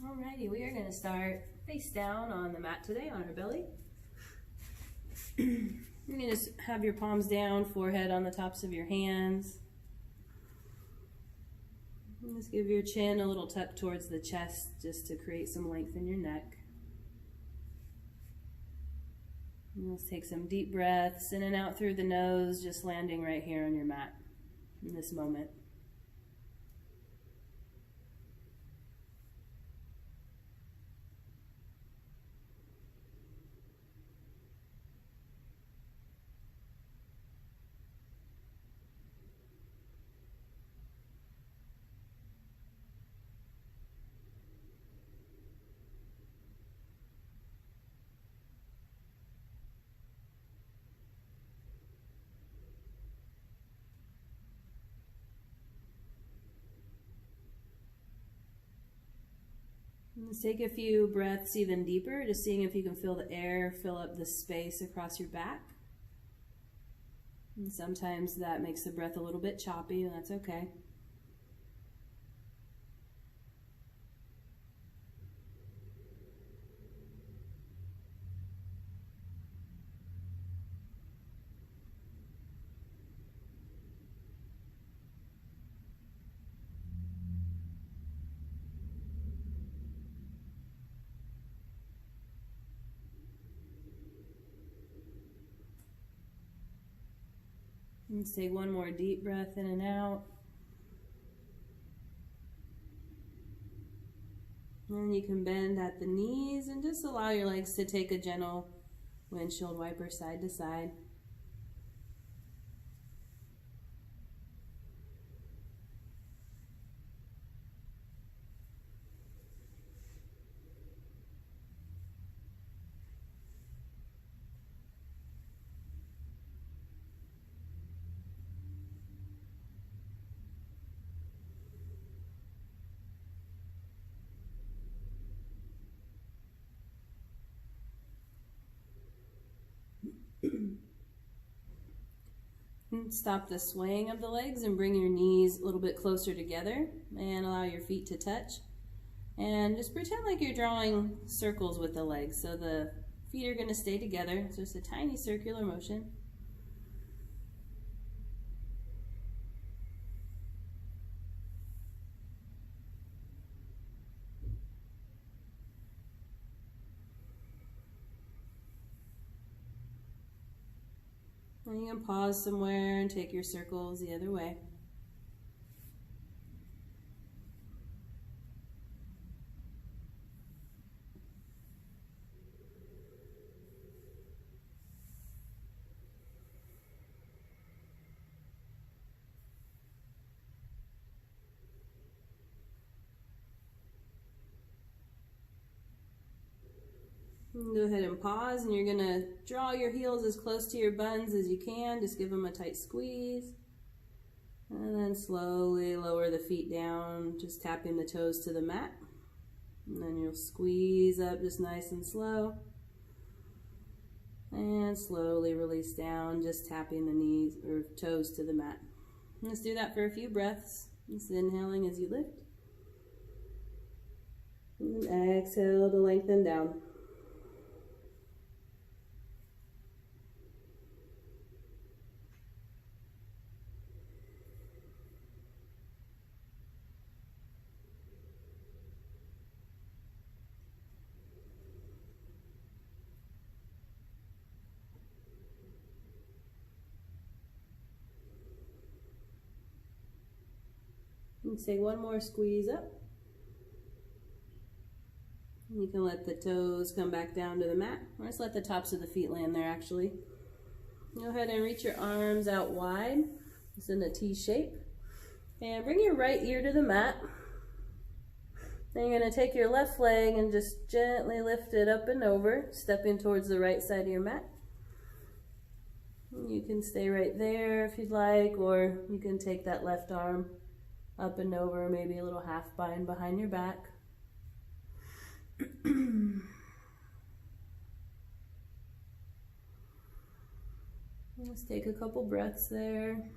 Alrighty, we are going to start face down on the mat today on our belly. You can just have your palms down, forehead on the tops of your hands. And just give your chin a little tuck towards the chest just to create some length in your neck. And let's take some deep breaths in and out through the nose, just landing right here on your mat in this moment. Let's take a few breaths even deeper, just seeing if you can feel the air fill up the space across your back. And sometimes that makes the breath a little bit choppy, and that's okay. Let's take one more deep breath in and out. And you can bend at the knees and just allow your legs to take a gentle windshield wiper side to side. Stop the swaying of the legs and bring your knees a little bit closer together and allow your feet to touch. And just pretend like you're drawing circles with the legs. So the feet are going to stay together. It's just a tiny circular motion. And you can pause somewhere and take your circles the other way. Go ahead and pause, and you're going to draw your heels as close to your buns as you can. Just give them a tight squeeze. And then slowly lower the feet down, just tapping the toes to the mat. And then you'll squeeze up just nice and slow. And slowly release down, just tapping the knees or toes to the mat. And let's do that for a few breaths. Just inhaling as you lift. And exhale to lengthen down. And take one more squeeze up. You can let the toes come back down to the mat, or just let the tops of the feet land there actually. Go ahead and reach your arms out wide, just in a T shape. And bring your right ear to the mat. Then you're going to take your left leg and just gently lift it up and over, stepping towards the right side of your mat. You can stay right there if you'd like, or you can take that left arm up and over, maybe a little half bind behind your back. Let's take a couple breaths there.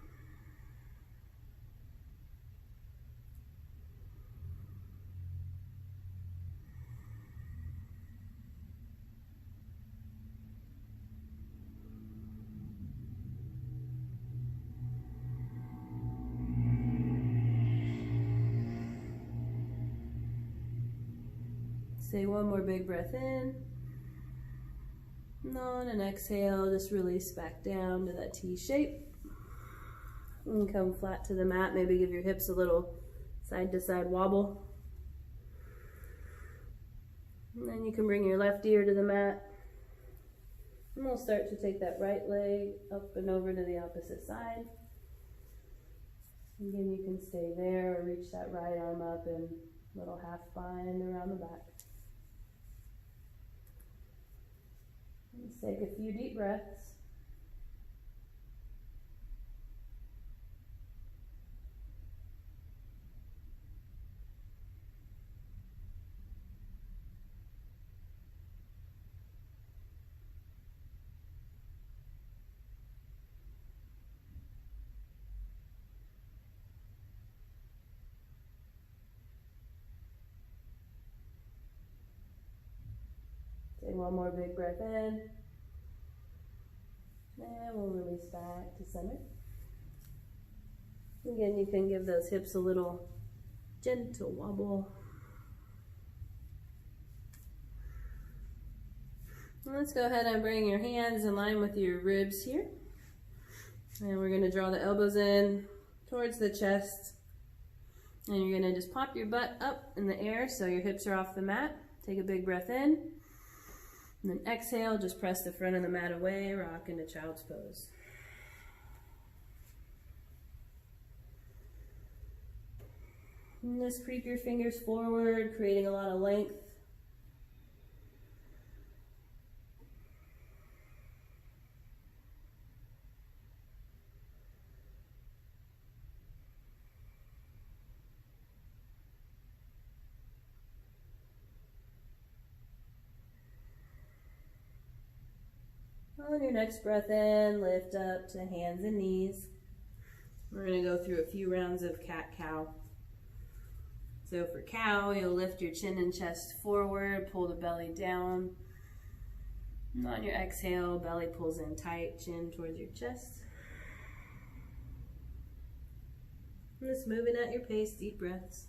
Take one more big breath in. And on an exhale, just release back down to that T shape. And come flat to the mat. Maybe give your hips a little side to side wobble. And then you can bring your left ear to the mat. And we'll start to take that right leg up and over to the opposite side. Again, you can stay there or reach that right arm up and little half bind around the back. Let's take a few deep breaths. Take one more big breath in. And we'll release back to center. Again, you can give those hips a little gentle wobble. And let's go ahead and bring your hands in line with your ribs here. And we're going to draw the elbows in towards the chest. And you're going to just pop your butt up in the air so your hips are off the mat. Take a big breath in. And then exhale, just press the front of the mat away, rock into child's pose. And just creep your fingers forward, creating a lot of length. On your next breath in, lift up to hands and knees. We're going to go through a few rounds of cat-cow. So for cow, you'll lift your chin and chest forward, pull the belly down. And on your exhale, belly pulls in tight, chin towards your chest. And just moving at your pace, deep breaths.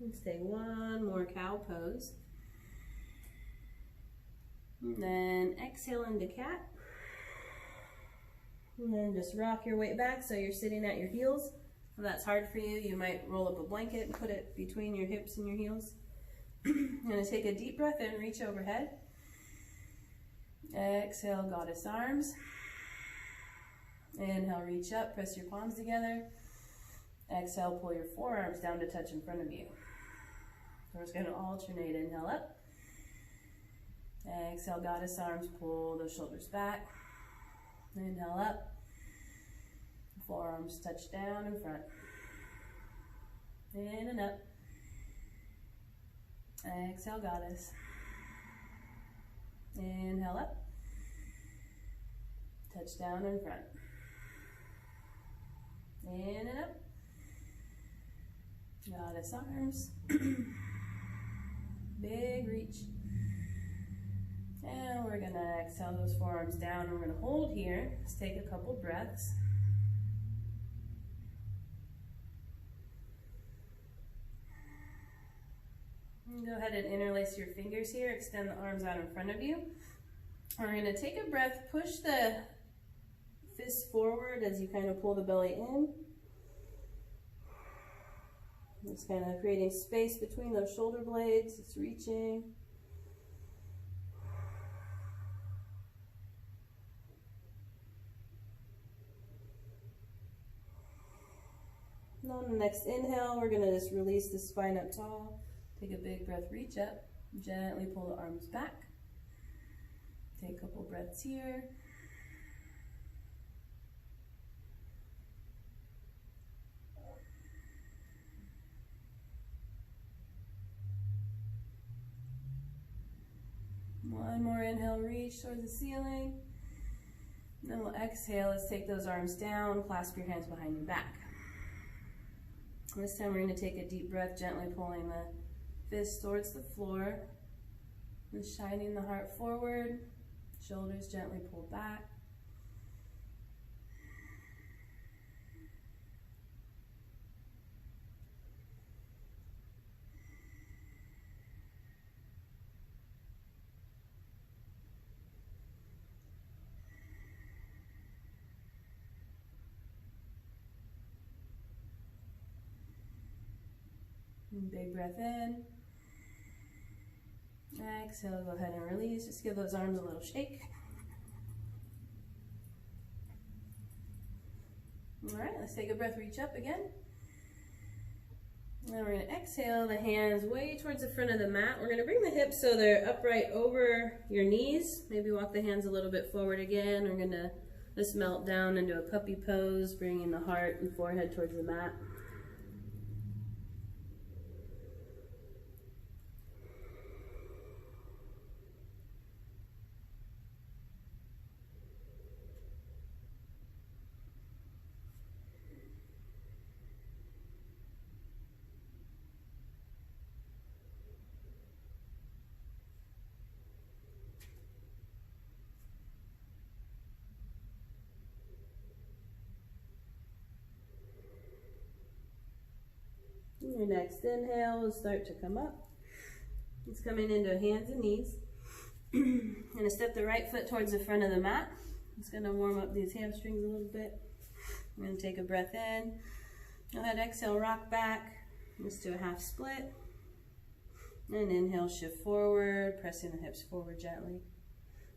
Let's take one more cow pose. And then exhale into cat. And then just rock your weight back so you're sitting at your heels. If that's hard for you, you might roll up a blanket and put it between your hips and your heels. I'm going to take a deep breath in, reach overhead. Exhale, goddess arms. Inhale, reach up, press your palms together. Exhale, pull your forearms down to touch in front of you. We're just going to alternate. Inhale up. Exhale, goddess arms, pull those shoulders back. Inhale up. Forearms touch down in front. In and up. Exhale, goddess. Inhale up. Touch down in front. In and up. Goddess arms. Big reach. And we're going to exhale those forearms down. We're going to hold here. Let's take a couple breaths. And go ahead and interlace your fingers here. Extend the arms out in front of you. We're going to take a breath. Push the fist forward as you kind of pull the belly in. Just kind of creating space between those shoulder blades. It's reaching. And on the next inhale, we're going to just release the spine up tall. Take a big breath, reach up. Gently pull the arms back. Take a couple breaths here. One more inhale, reach towards the ceiling. And then we'll exhale. Let's take those arms down, clasp your hands behind your back. This time we're going to take a deep breath, gently pulling the fists towards the floor. And shining the heart forward, shoulders gently pulled back. And big breath in. Exhale, go ahead and release. Just give those arms a little shake. All right, let's take a breath, reach up again. And then we're going to exhale the hands way towards the front of the mat. We're going to bring the hips so they're upright over your knees. Maybe walk the hands a little bit forward again. We're going to just melt down into a puppy pose, bringing the heart and forehead towards the mat. Your next inhale will start to come up. It's coming into hands and knees. I'm going to step the right foot towards the front of the mat. It's going to warm up these hamstrings a little bit. I'm going to take a breath in. Go ahead, exhale, rock back. Let's do a half split. And inhale, shift forward, pressing the hips forward gently.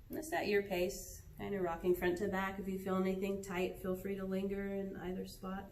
And it's at your pace, kind of rocking front to back. If you feel anything tight, feel free to linger in either spot.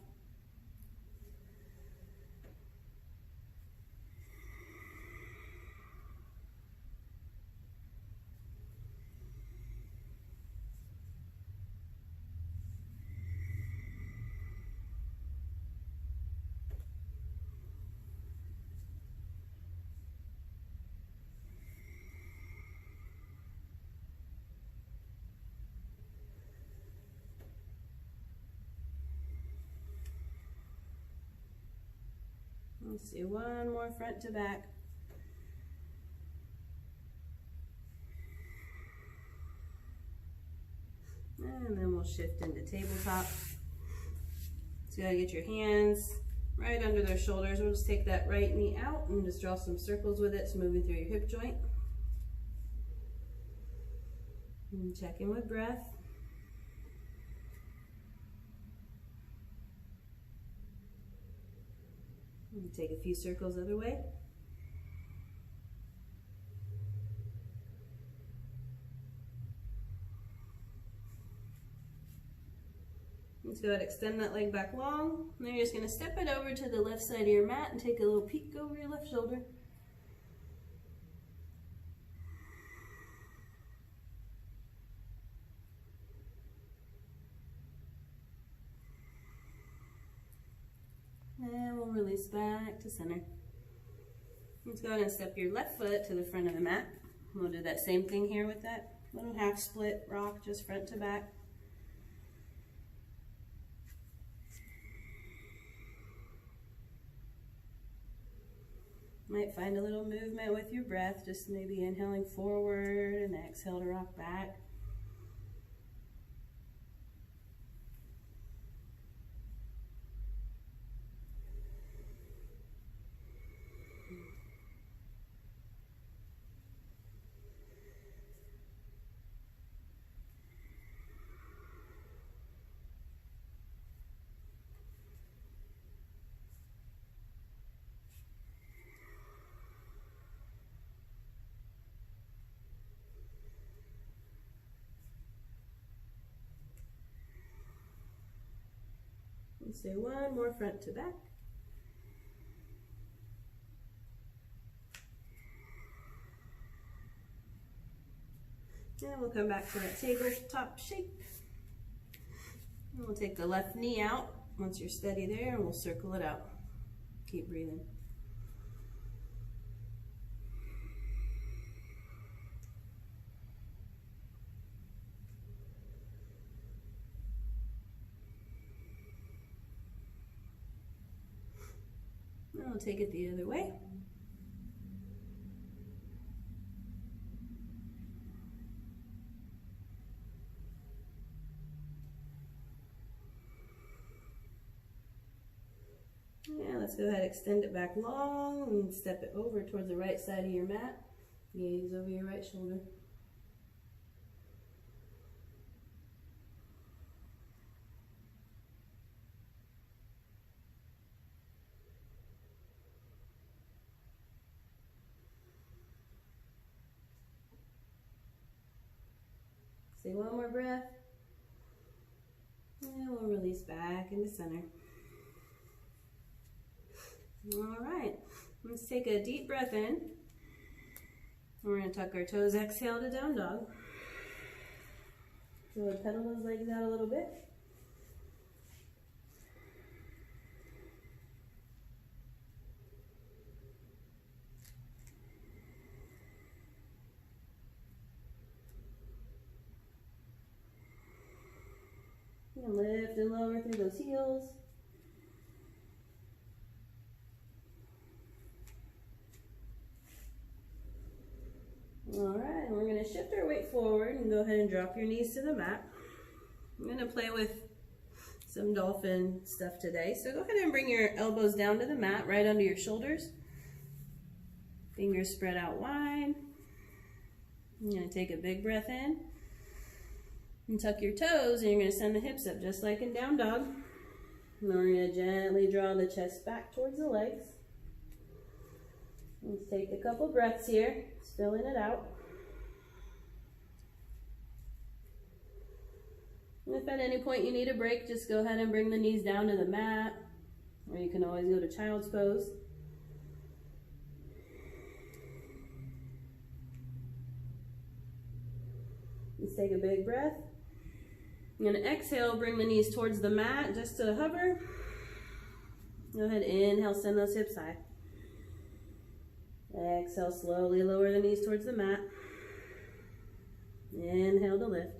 Let's do one more front to back. And then we'll shift into tabletop. So you gotta get your hands right under their shoulders. We'll just take that right knee out and just draw some circles with it, so moving through your hip joint. And check in with breath. And take a few circles the other way. Let's go ahead and extend that leg back long. And then you're just going to step it over to the left side of your mat and take a little peek over your left shoulder. And we'll release back to center. Let's go ahead and step your left foot to the front of the mat. We'll do that same thing here with that little half split rock, just front to back. Might find a little movement with your breath, just maybe inhaling forward and exhale to rock back. Let's do one more front to back. And we'll come back to that tabletop shape. And we'll take the left knee out once you're steady there, and we'll circle it out. Keep breathing. take it the other way. Yeah, let's go ahead and extend it back long and step it over towards the right side of your mat. Gaze over your right shoulder. Say one more breath. And we'll release back into center. All right, let's take a deep breath in. We're going to tuck our toes, exhale to down dog. So we'll pedal those legs out a little bit. And lift and lower through those heels. All right, and we're going to shift our weight forward and go ahead and drop your knees to the mat. I'm going to play with some dolphin stuff today. So go ahead and bring your elbows down to the mat, right under your shoulders. Fingers spread out wide. You're going to take a big breath in and tuck your toes, and you're going to send the hips up just like in down dog. And then we're going to gently draw the chest back towards the legs. Let's take a couple breaths here, just filling it out. And if at any point you need a break, just go ahead and bring the knees down to the mat, or you can always go to child's pose. Let's take a big breath. I'm going to exhale, bring the knees towards the mat just to hover. Go ahead, inhale, send those hips high. Exhale, slowly lower the knees towards the mat. Inhale to lift.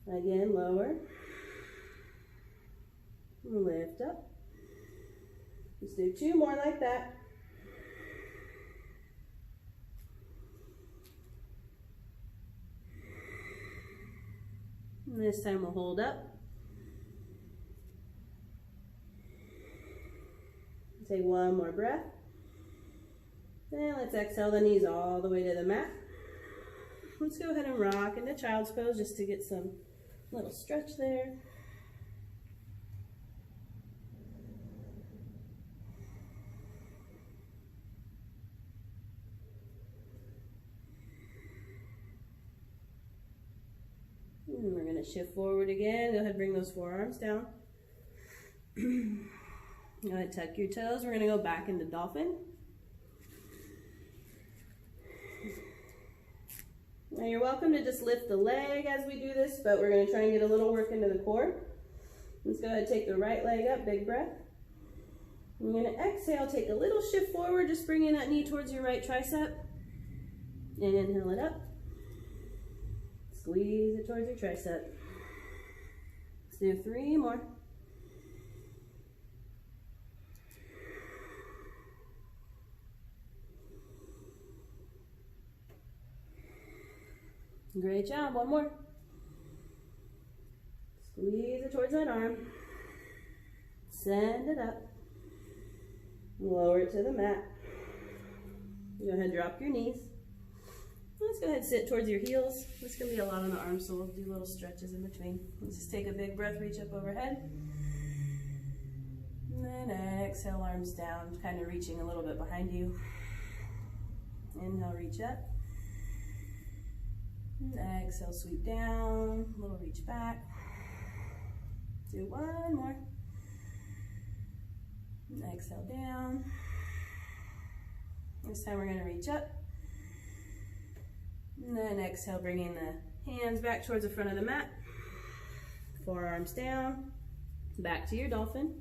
Again, lower. Lift up. Let's do two more like that. And this time we'll hold up. Take one more breath. And let's exhale the knees all the way to the mat. Let's go ahead and rock into child's pose just to get some little stretch there. And we're going to shift forward again. Go ahead and bring those forearms down. Go ahead, tuck your toes. We're going to go back into dolphin. Now you're welcome to just lift the leg as we do this, but we're going to try and get a little work into the core. Let's go ahead and take the right leg up, big breath. I'm going to exhale, take a little shift forward, just bringing that knee towards your right tricep. Inhale it up. Squeeze it towards your tricep. Let's do three more. Great job, one more. Squeeze it towards that arm. Send it up. Lower it to the mat. Go ahead and drop your knees. Let's go ahead and sit towards your heels. This is going to be a lot on the arms, so we'll do little stretches in between. Let's just take a big breath, reach up overhead. And then exhale, arms down, kind of reaching a little bit behind you. Inhale, reach up. And exhale, sweep down, a little reach back. Do one more. And exhale down. This time we're going to reach up. And then exhale, bringing the hands back towards the front of the mat. Forearms down. Back to your dolphin.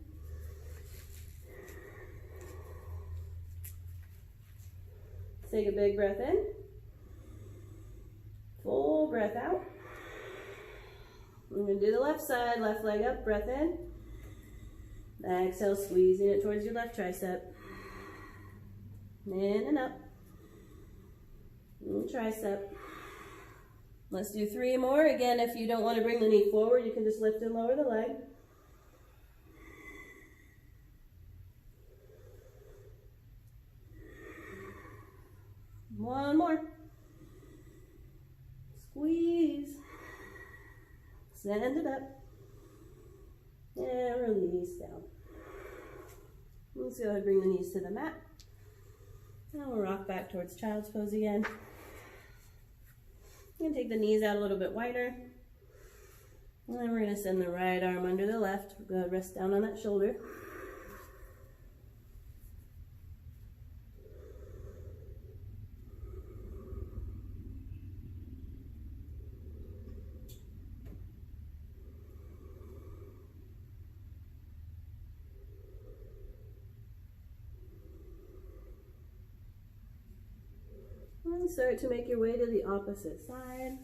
Take a big breath in. Full breath out. We're going to do the left side, left leg up, breath in. Exhale, squeezing it towards your left tricep. In and up. And tricep. Let's do 3 more. Again, if you don't want to bring the knee forward, you can just lift and lower the leg. One more. Squeeze. Send it up. And release down. Let's go ahead and bring the knees to the mat. Now we'll rock back towards child's pose again. We're going to take the knees out a little bit wider. And then we're going to send the right arm under the left. Go ahead and rest down on that shoulder. And start to make your way to the opposite side.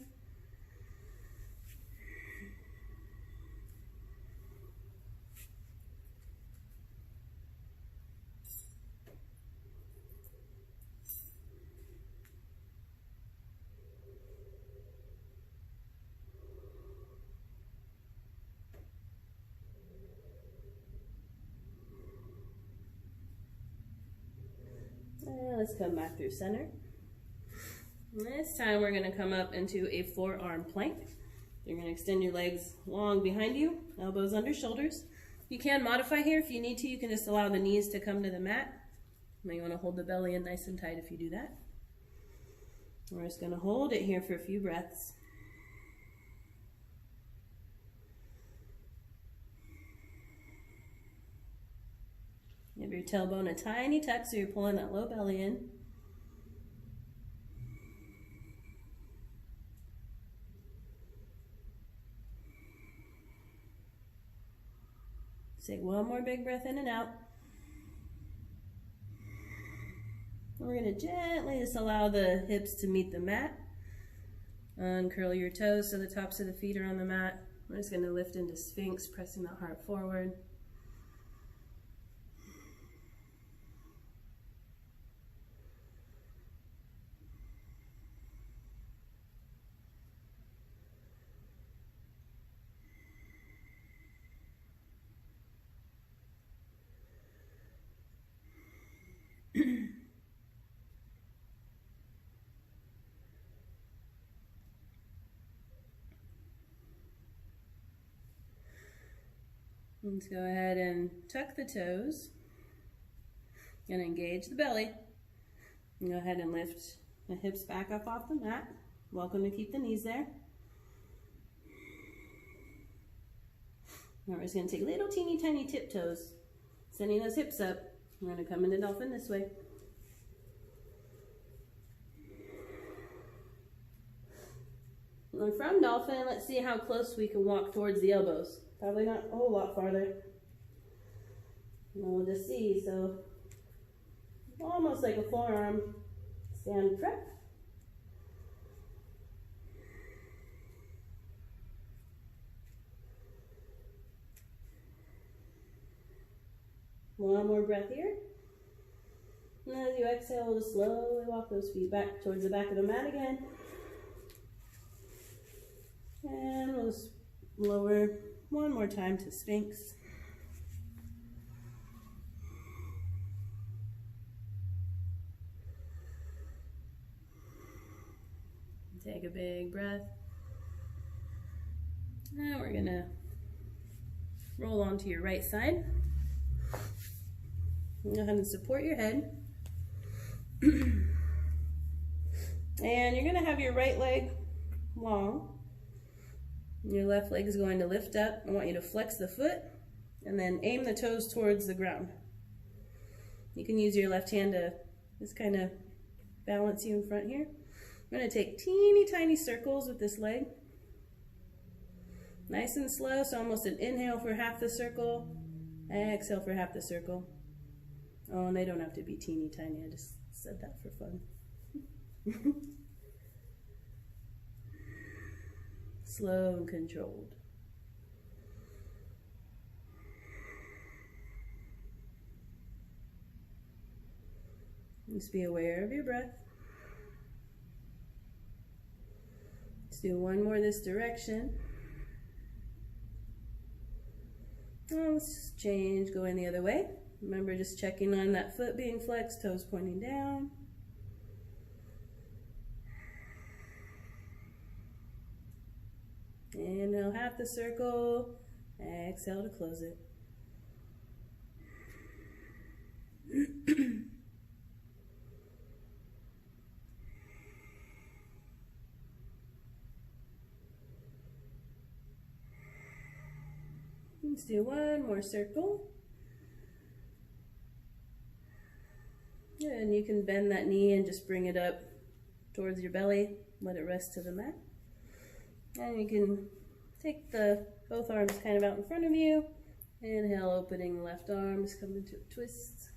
And let's come back through center. This time we're going to come up into a forearm plank. You're going to extend your legs long behind you, elbows under shoulders. You can modify here if you need to. You can just allow the knees to come to the mat. You may want to hold the belly in nice and tight if you do that. We're just going to hold it here for a few breaths. Give your tailbone a tiny tuck so you're pulling that low belly in. Take one more big breath in and out. We're going to gently just allow the hips to meet the mat. Uncurl your toes so the tops of the feet are on the mat. We're just going to lift into Sphinx, pressing the heart forward. Let's go ahead and tuck the toes and engage the belly. And go ahead and lift the hips back up off the mat. Welcome to keep the knees there. Now we're just going to take little teeny tiny tiptoes, sending those hips up. We're going to come into dolphin this way. And from dolphin, let's see how close we can walk towards the elbows. Probably not a whole lot farther. And we'll just see. So almost like a forearm stand prep. One more breath here. And as you exhale, we'll just slowly walk those feet back towards the back of the mat again. And we'll just lower one more time to Sphinx. Take a big breath. Now we're gonna roll onto your right side. Go ahead and support your head. And you're gonna have your right leg long. Your left leg is going to lift up. I want you to flex the foot and then aim the toes towards the ground. You can use your left hand to just kind of balance you in front here. I'm going to take teeny tiny circles with this leg. Nice and slow, so almost an inhale for half the circle, exhale for half the circle. Oh, and they don't have to be teeny tiny, I just said that for fun. Slow and controlled. Just be aware of your breath. Let's do one more this direction. Oh, let's change, going the other way. Remember, just checking on that foot being flexed, toes pointing down. Inhale, half the circle. Exhale to close it. Let's do one more circle. And you can bend that knee and just bring it up towards your belly. Let it rest to the mat. And you can take both arms kind of out in front of you. Inhale, opening the left arm, just come into a twist.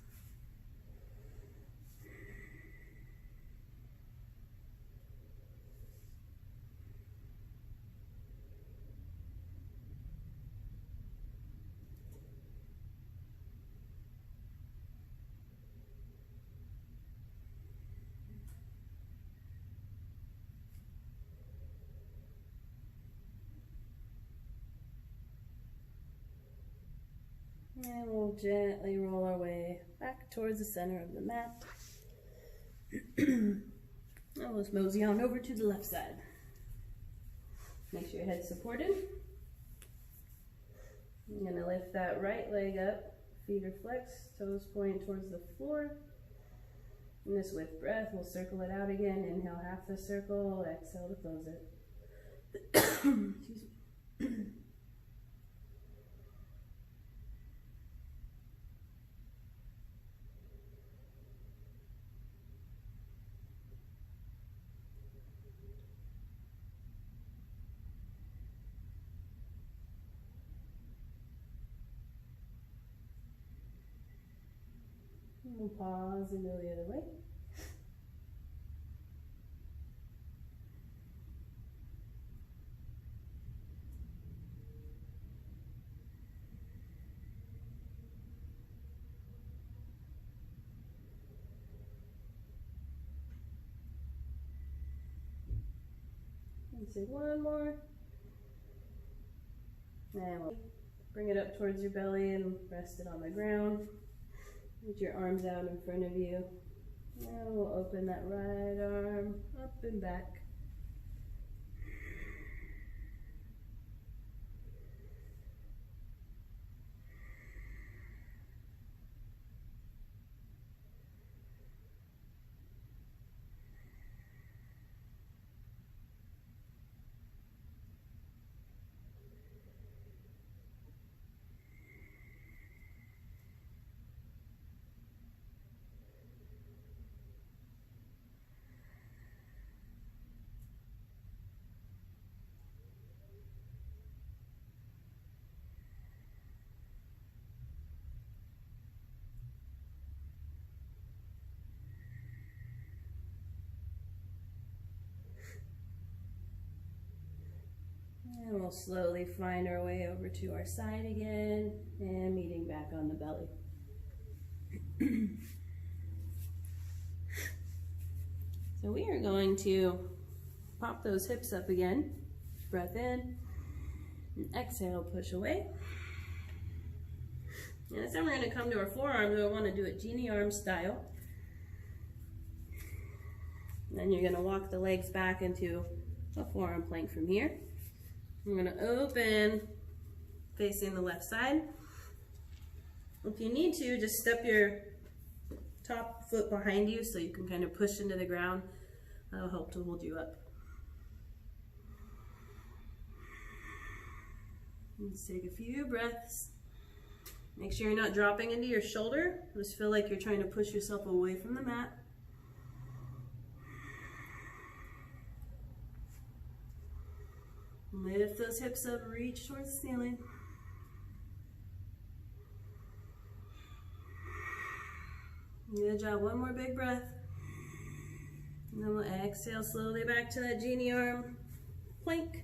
And we'll gently roll our way back towards the center of the mat. And we'll just mosey on over to the left side. Make sure your head's supported. I'm going to lift that right leg up. Feet are flexed, toes point towards the floor. And this with breath, we'll circle it out again. Inhale, half the circle. Exhale to close it. Excuse me. We'll pause and go the other way. Let's do one more. And we'll bring it up towards your belly and rest it on the ground. Put your arms out in front of you. And we'll open that right arm up and back. And we'll slowly find our way over to our side again and meeting back on the belly. So we are going to pop those hips up again. Breath in and exhale, push away. And this time we're going to come to our forearms. We want to do it genie arm style. And then you're going to walk the legs back into a forearm plank from here. I'm going to open facing the left side. If you need to, just step your top foot behind you so you can kind of push into the ground. That'll help to hold you up. Let's take a few breaths. Make sure you're not dropping into your shoulder. Just feel like you're trying to push yourself away from the mat. Lift those hips up, reach towards the ceiling. Good job, one more big breath. And then we'll exhale slowly back to that genie arm plank.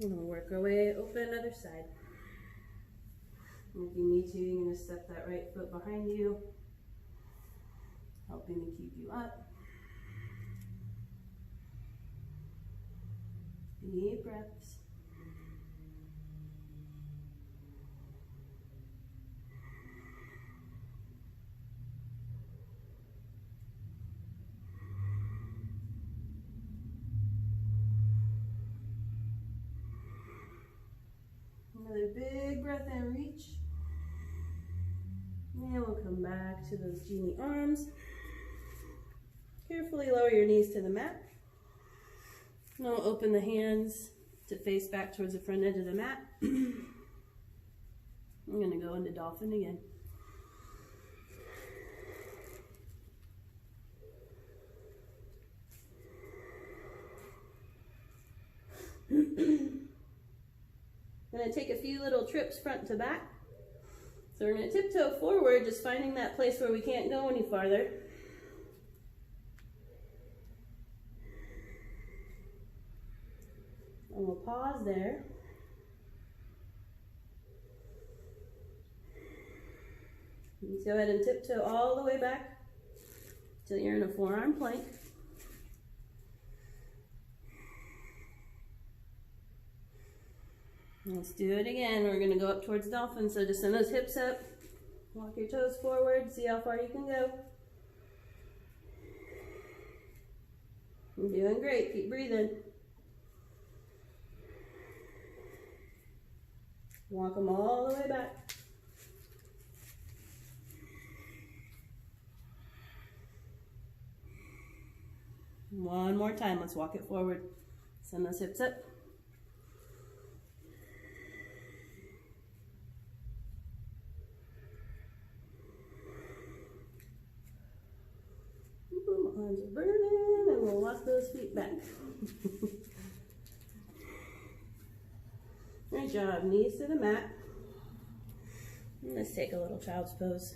And we'll work our way open other side. And if you need to, you can just step that right foot behind you. helping to keep you up. Deep breaths. Another big breath in, reach. And we'll come back to those genie arms. Carefully lower your knees to the mat. Now we'll open the hands to face back towards the front edge of the mat. I'm going to go into dolphin again. I'm going to take a few little trips front to back. So we're going to tiptoe forward, just finding that place where we can't go any farther. And we'll pause there. Let's go ahead and tiptoe all the way back till you're in a forearm plank. Let's do it again. We're going to go up towards dolphin, so just send those hips up. Walk your toes forward, see how far you can go. You're doing great. Keep breathing. Walk them all the way back. One more time. Let's walk it forward. Send those hips up. My arms are burning, and we'll walk those feet back. Good job. Knees to the mat. Let's take a little child's pose.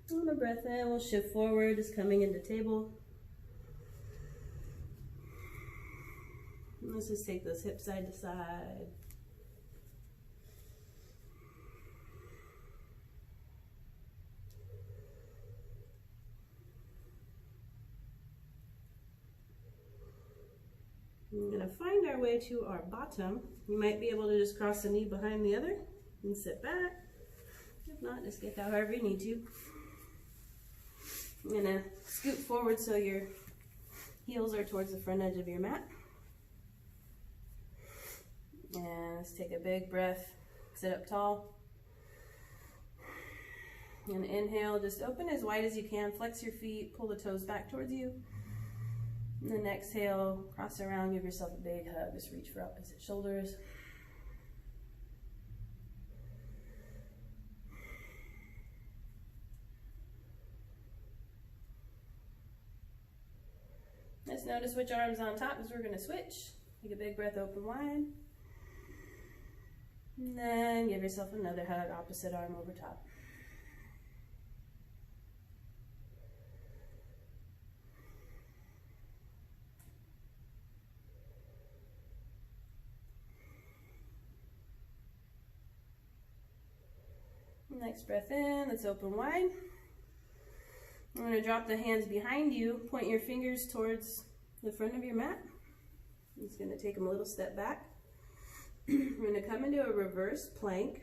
One more breath in. We'll shift forward, just coming into table. Let's just take those hips side to side. We're going to find our way to our bottom. You might be able to just cross the knee behind the other and sit back. If not, just get that however you need to. I'm going to scoot forward so your heels are towards the front edge of your mat. And let's take a big breath, sit up tall. And inhale, just open as wide as you can, flex your feet, pull the toes back towards you. And then exhale, cross around, give yourself a big hug, just reach for opposite shoulders. Let's notice which arm's on top because we're going to switch. Take a big breath, open wide. And then give yourself another hug, opposite arm over top. Next breath in, let's open wide. I'm going to drop the hands behind you, point your fingers towards the front of your mat. I'm just going to take them a little step back. We're going to come into a reverse plank.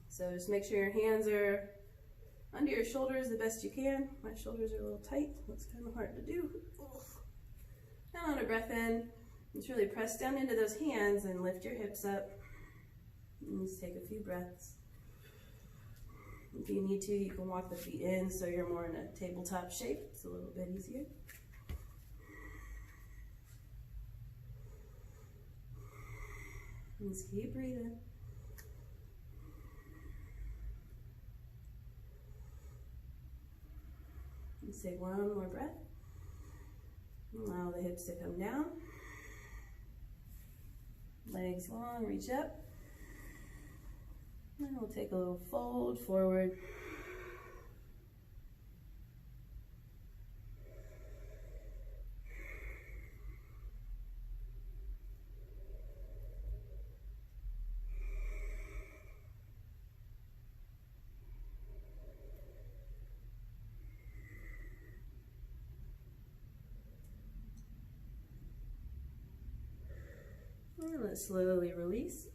So just make sure your hands are under your shoulders the best you can. My shoulders are a little tight, so it's kind of hard to do. And on a breath in, just really press down into those hands and lift your hips up. And just take a few breaths. If you need to, you can walk the feet in so you're more in a tabletop shape. It's a little bit easier. Just keep breathing. Just take one more breath. Allow the hips to come down. Legs long, reach up. And we'll take a little fold forward. And let's slowly release.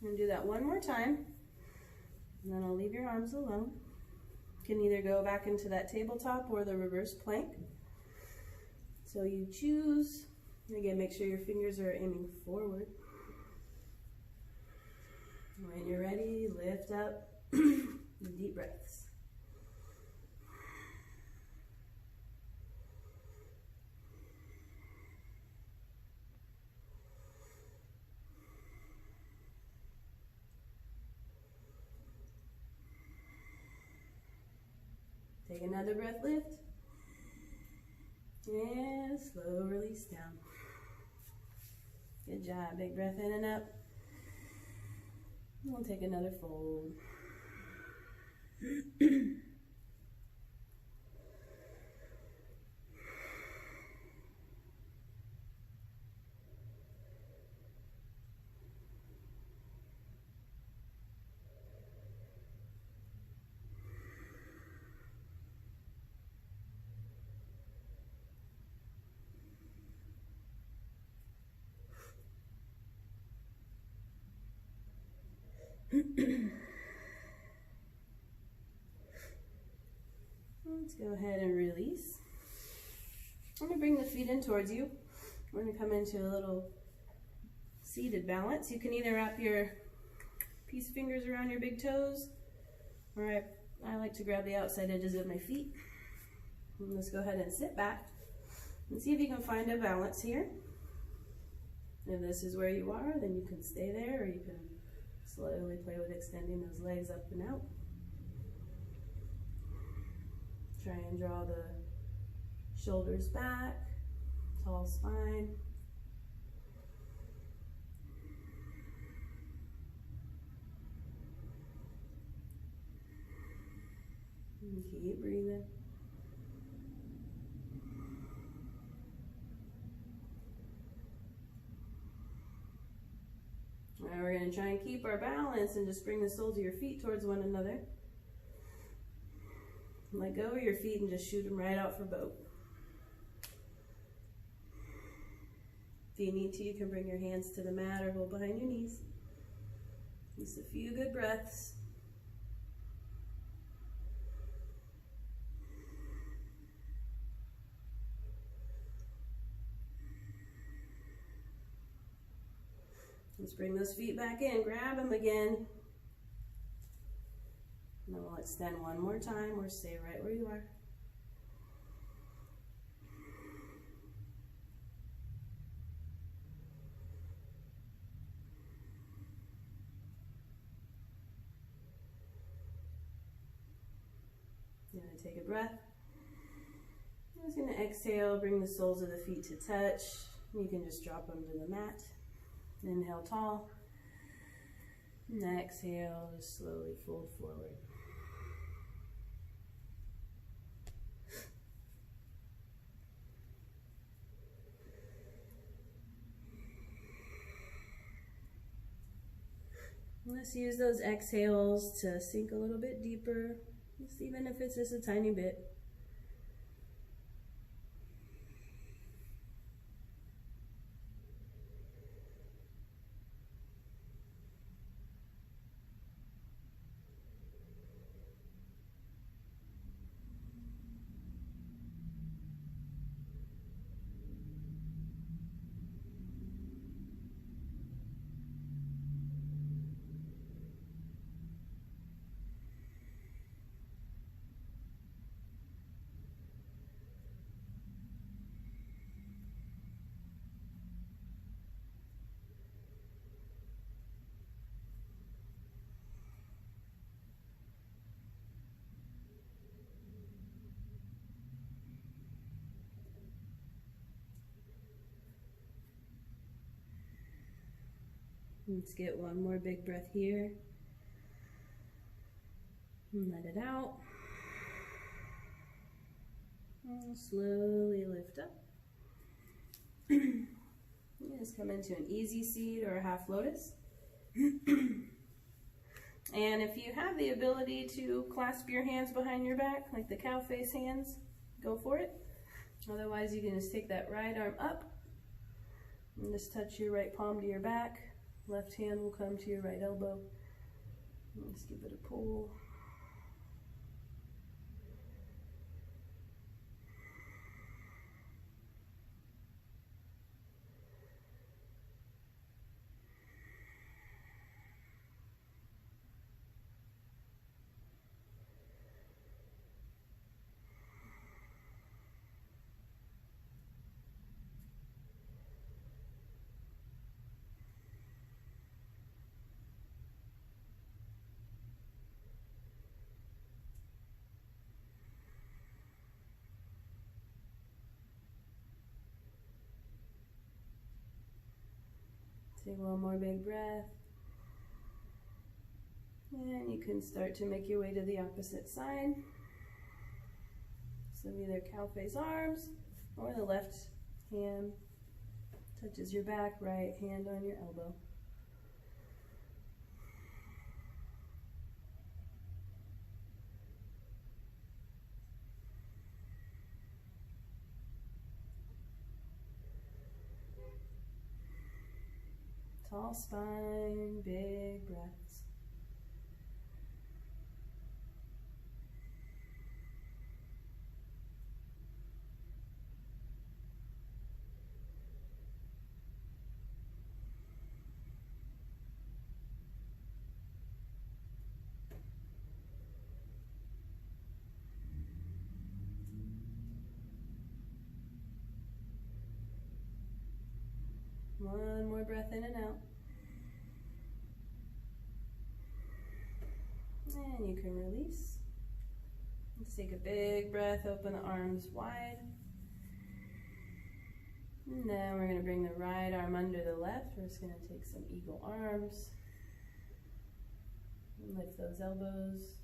I'm going to do that one more time, and then I'll leave your arms alone. You can either go back into that tabletop or the reverse plank. So you choose. Again, make sure your fingers are aiming forward. When you're ready, lift up. Deep breaths. Take another breath, lift. And slow release down. Good job. Big breath in and up. We'll take another fold. Let's go ahead and release. I'm going to bring the feet in towards you. We're going to come into a little seated balance. You can either wrap your peace fingers around your big toes, or I like to grab the outside edges of my feet. And let's go ahead and sit back and see if you can find a balance here. If this is where you are, then you can stay there, or you can slowly play with extending those legs up and out. Try and draw the shoulders back, tall spine. And keep breathing. All right, we're going to try and keep our balance and just bring the soles of your feet towards one another. Let go of your feet and just shoot them right out for boat. If you need to, you can bring your hands to the mat or hold behind your knees. Just a few good breaths. Let's bring those feet back in, grab them again. And then we'll extend one more time or stay right where you are. You're going to take a breath. I'm just going to exhale, bring the soles of the feet to touch. You can just drop them to the mat. Inhale tall. And exhale, just slowly fold forward. Let's use those exhales to sink a little bit deeper, just even if it's just a tiny bit. Let's get one more big breath here. And let it out. And slowly lift up. Just come into an easy seat or a half lotus. And if you have the ability to clasp your hands behind your back, like the cow face hands, go for it. Otherwise, you can just take that right arm up and just touch your right palm to your back. Left hand will come to your right elbow. And just give it a pull. Take one more big breath. And you can start to make your way to the opposite side. So either cow face arms or the left hand touches your back, right hand on your elbow. Tall spine, big breaths. One more breath in and out. And you can release. Let's take a big breath, open the arms wide. And then we're going to bring the right arm under the left. We're just going to take some eagle arms. And lift those elbows.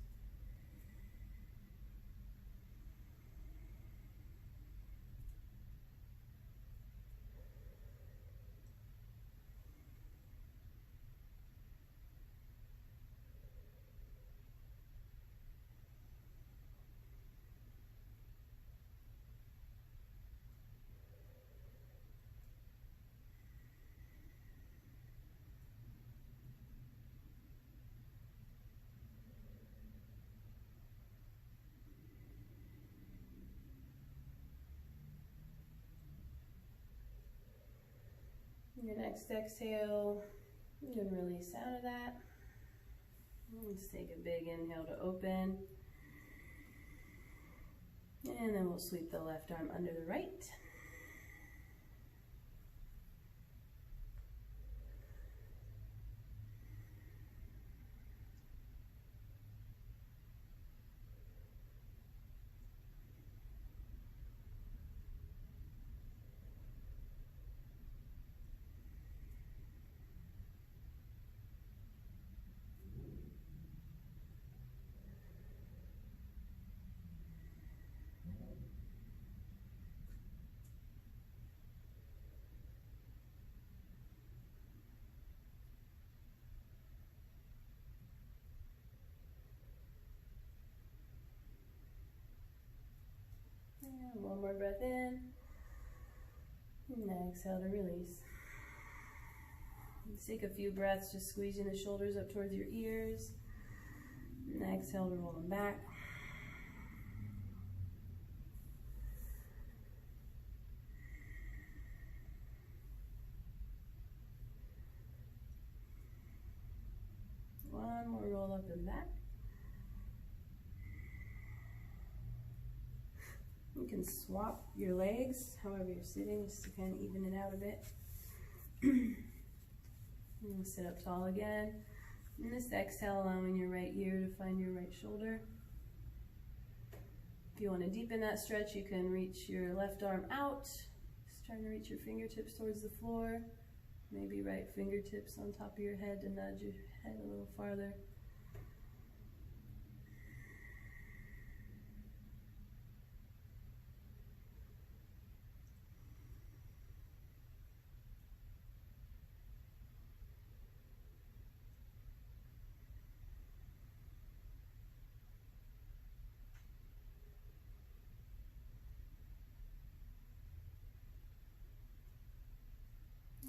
Your next exhale, you can release out of that. Let's take a big inhale to open. And then we'll sweep the left arm under the right. And one more breath in. And exhale to release. Let's take a few breaths, just squeezing the shoulders up towards your ears. And exhale to roll them back. One more roll up and back. You can swap your legs, however you're sitting, just to kind of even it out a bit. And sit up tall again. And just exhale, allowing your right ear to find your right shoulder. If you want to deepen that stretch, you can reach your left arm out. Just trying to reach your fingertips towards the floor. Maybe right fingertips on top of your head to nudge your head a little farther.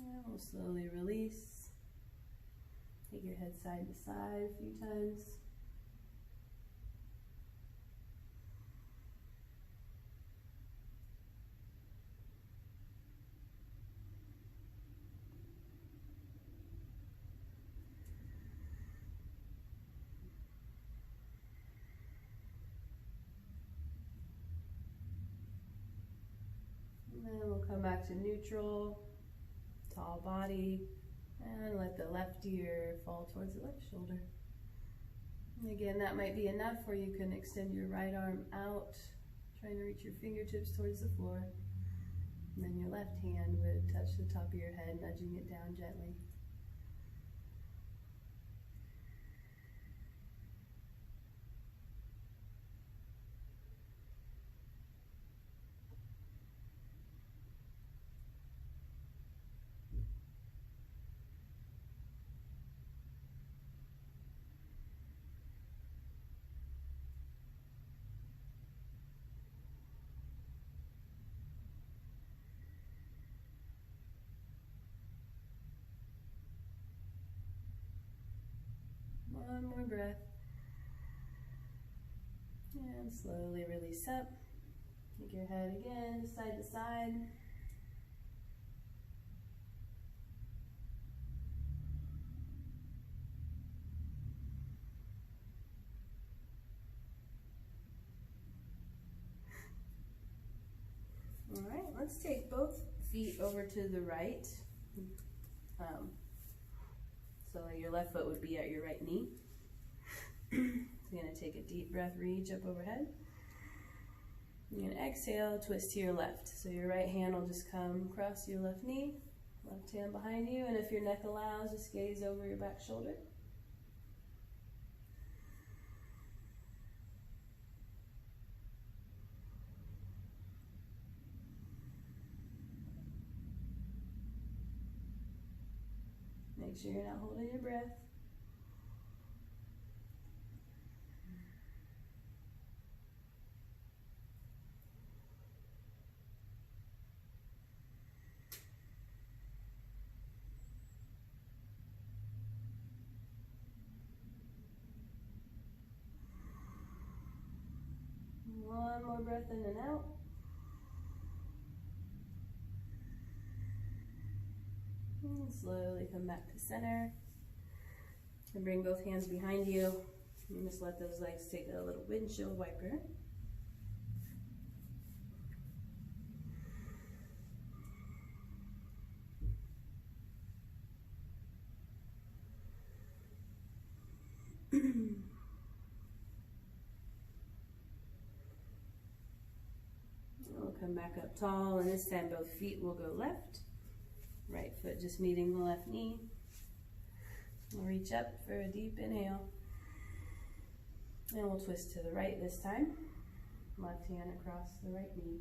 And we'll slowly release. Take your head side to side a few times. And then we'll come back to neutral, tall body, and let the left ear fall towards the left shoulder. And again, that might be enough, or you can extend your right arm out, trying to reach your fingertips towards the floor. And then your left hand would touch the top of your head, nudging it down gently. One more breath. And slowly release up. Take your head again, side to side. All right, let's take both feet over to the right. So your left foot would be at your right knee. So you're going to take a deep breath, reach up overhead. You're going to exhale, twist to your left. So your right hand will just come across your left knee, left hand behind you, and if your neck allows, just gaze over your back shoulder. Make sure you're not holding your breath. One more breath in and out. And slowly come back to center. And bring both hands behind you. And just let those legs take a little windshield wiper. We'll come back up tall, and this time both feet will go left. Right foot just meeting the left knee. We'll reach up for a deep inhale. And we'll twist to the right this time. Left hand across the right knee.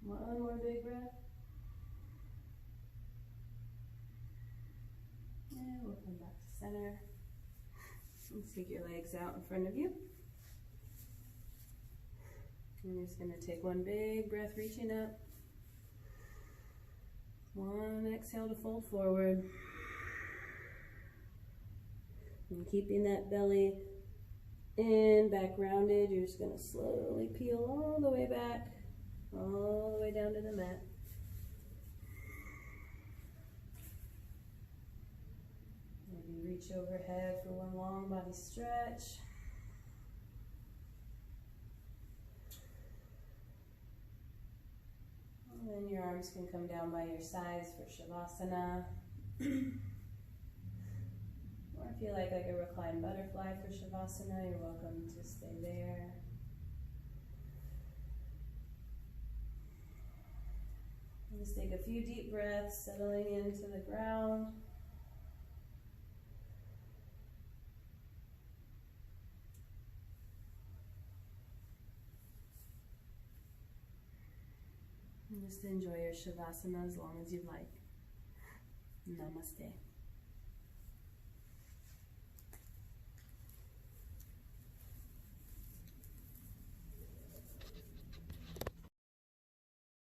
One more big breath. And we'll come back to center. And take your legs out in front of you. And you're just going to take one big breath, reaching up. One exhale to fold forward. And keeping that belly And back rounded, you're just gonna slowly peel all the way back, all the way down to the mat. Maybe reach overhead for one long body stretch. And then your arms can come down by your sides for Shavasana. Or if you like a reclined butterfly for Shavasana, you're welcome to stay there. And just take a few deep breaths, settling into the ground. And just enjoy your Shavasana as long as you'd like. Namaste.